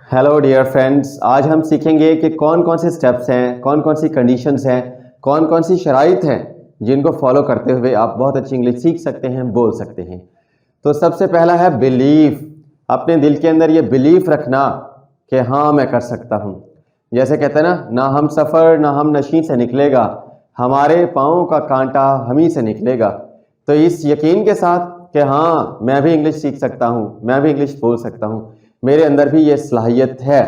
Hello dear friends, आज हम सीखेंगे कि कौन कौन से स्टेप्स हैं, कौन कौन सी कंडीशंस हैं, कौन कौन सी शराइत हैं जिनको फॉलो करते हुए आप बहुत अच्छी इंग्लिश सीख सकते हैं, बोल सकते हैं। तो सबसे पहला है बिलीफ। अपने दिल के अंदर ये बिलीफ रखना कि हाँ मैं कर सकता हूँ। जैसे कहते हैं ना हम सफ़र ना हम नशी से निकलेगा, हमारे पाँव का कांटा हम ही से निकलेगा। तो इस यकीन के साथ कि हाँ मैं भी इंग्लिश सीख सकता हूँ, मैं भी इंग्लिश बोल सकता हूँ, मेरे अंदर भी ये सलाहियत है।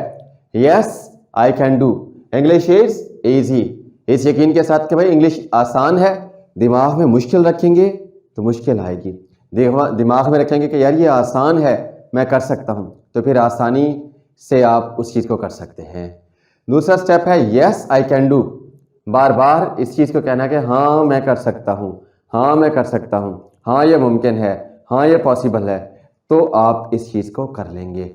Yes I can do, English is easy. इस यकीन के साथ कि भाई इंग्लिश आसान है। दिमाग में मुश्किल रखेंगे तो मुश्किल आएगी, दिमाग में रखेंगे कि यार ये आसान है, मैं कर सकता हूँ, तो फिर आसानी से आप उस चीज़ को कर सकते हैं। दूसरा स्टेप है यस आई कैन डू। बार बार इस चीज़ को कहना कि हाँ मैं कर सकता हूँ, हाँ मैं कर सकता हूँ, हाँ ये मुमकिन है, हाँ ये पॉसिबल है, तो आप इस चीज़ को कर लेंगे।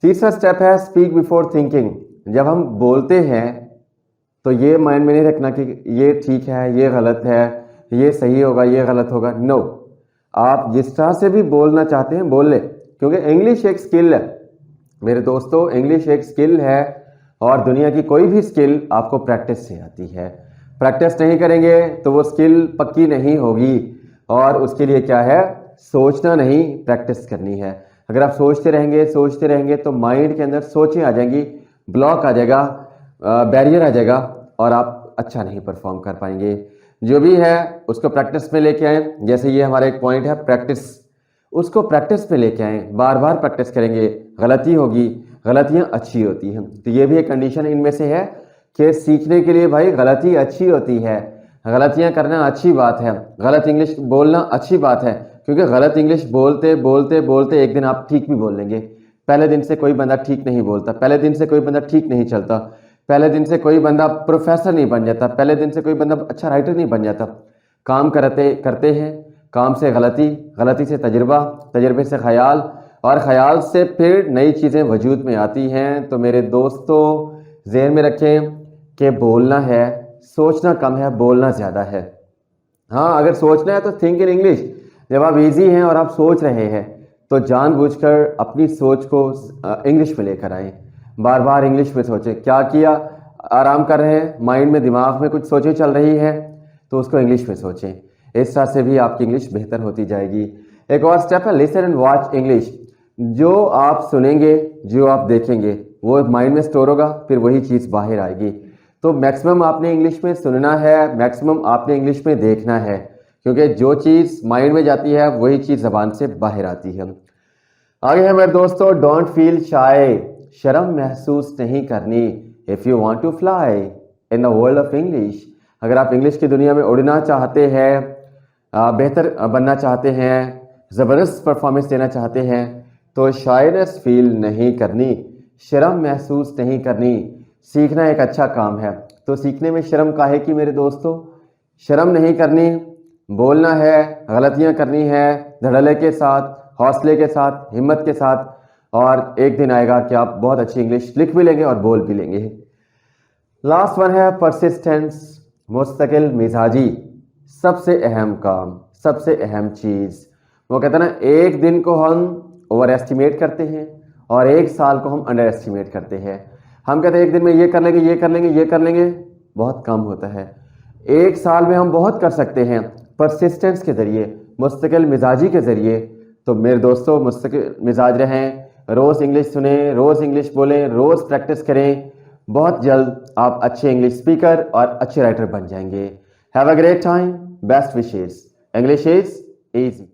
तीसरा स्टेप है स्पीक बिफोर थिंकिंग। जब हम बोलते हैं तो ये माइंड में नहीं रखना कि ये ठीक है, ये गलत है, ये सही होगा, ये गलत होगा। नो, आप जिस तरह से भी बोलना चाहते हैं बोल ले, क्योंकि इंग्लिश एक स्किल है मेरे दोस्तों, इंग्लिश एक स्किल है। और दुनिया की कोई भी स्किल आपको प्रैक्टिस से आती है। प्रैक्टिस नहीं करेंगे तो वो स्किल पक्की नहीं होगी। और उसके लिए क्या है, सोचना नहीं, प्रैक्टिस करनी है। अगर आप सोचते रहेंगे तो माइंड के अंदर सोचें आ जाएंगी, ब्लॉक आ जाएगा, बैरियर आ जाएगा और आप अच्छा नहीं परफॉर्म कर पाएंगे। जो भी है उसको प्रैक्टिस में लेके आएँ। जैसे ये हमारा एक पॉइंट है प्रैक्टिस, उसको प्रैक्टिस में लेके आएँ, बार बार प्रैक्टिस करेंगे, गलती होगी, गलतियाँ अच्छी होती हैं। तो ये भी एक कंडीशन इनमें से है कि सीखने के लिए भाई गलती अच्छी होती है, गलतियाँ करना अच्छी बात है, गलत इंग्लिश बोलना अच्छी बात है, क्योंकि गलत इंग्लिश बोलते बोलते बोलते एक दिन आप ठीक भी बोल लेंगे। पहले दिन से कोई बंदा ठीक नहीं बोलता, पहले दिन से कोई बंदा ठीक नहीं चलता, पहले दिन से कोई बंदा प्रोफेसर नहीं बन जाता, पहले दिन से कोई बंदा अच्छा राइटर नहीं बन जाता। काम करते करते हैं, काम से गलती, गलती से तजुर्बा, तजुर्बे से ख्याल, और ख्याल से फिर नई चीज़ें वजूद में आती हैं। तो मेरे दोस्तों ज़हन में रखें कि बोलना है, सोचना कम है, बोलना ज़्यादा है। हाँ, अगर सोचना है तो थिंक इन इंग्लिश। जब आप इजी हैं और आप सोच रहे हैं तो जानबूझकर अपनी सोच को इंग्लिश में लेकर आएँ। बार बार इंग्लिश में सोचें। क्या किया, आराम कर रहे हैं, माइंड में दिमाग में कुछ सोचें चल रही है तो उसको इंग्लिश में सोचें। इस तरह से भी आपकी इंग्लिश बेहतर होती जाएगी। एक और स्टेप है लिसन एंड वॉच इंग्लिश। जो आप सुनेंगे, जो आप देखेंगे वो माइंड में स्टोर होगा, फिर वही चीज़ बाहर आएगी। तो मैक्सिमम आपने इंग्लिश में सुनना है, मैक्सिमम आपने इंग्लिश में देखना है, क्योंकि जो चीज़ माइंड में जाती है वही चीज़ ज़बान से बाहर आती है। आगे है मेरे दोस्तों डोंट फील शाय। शर्म महसूस नहीं करनी। If you want to fly in the world of English. अगर आप इंग्लिश की दुनिया में उड़ना चाहते हैं, बेहतर बनना चाहते हैं, ज़बरदस्त परफॉर्मेंस देना चाहते हैं, तो शायनेस फील नहीं करनी, शर्म महसूस नहीं करनी। सीखना एक अच्छा काम है, तो सीखने में शर्म काहे की मेरे दोस्तों, शर्म नहीं करनी, बोलना है, गलतियां करनी है, धड़ल्ले के साथ, हौसले के साथ, हिम्मत के साथ, और एक दिन आएगा कि आप बहुत अच्छी इंग्लिश लिख भी लेंगे और बोल भी लेंगे। लास्ट वन है परसिस्टेंस, मुस्तकिल मिजाजी। सबसे अहम काम, सबसे अहम चीज़। वो कहते हैं ना, एक दिन को हम ओवर एस्टिमेट करते हैं और एक साल को हम अंडर एस्टिमेट करते हैं। हम कहते हैं एक दिन में ये कर लेंगे, ये कर लेंगे, ये कर लेंगे, बहुत कम होता है। एक साल में हम बहुत कर सकते हैं परसिस्टेंस के ज़रिए, मुस्तकिल मिजाजी के ज़रिए। तो मेरे दोस्तों मुस्तकिल मिजाज रहें, रोज़ इंग्लिश सुने, रोज़ इंग्लिश बोलें, रोज़ प्रैक्टिस करें। बहुत जल्द आप अच्छे इंग्लिश स्पीकर और अच्छे राइटर बन जाएंगे। Have a great time, best wishes. English is easy.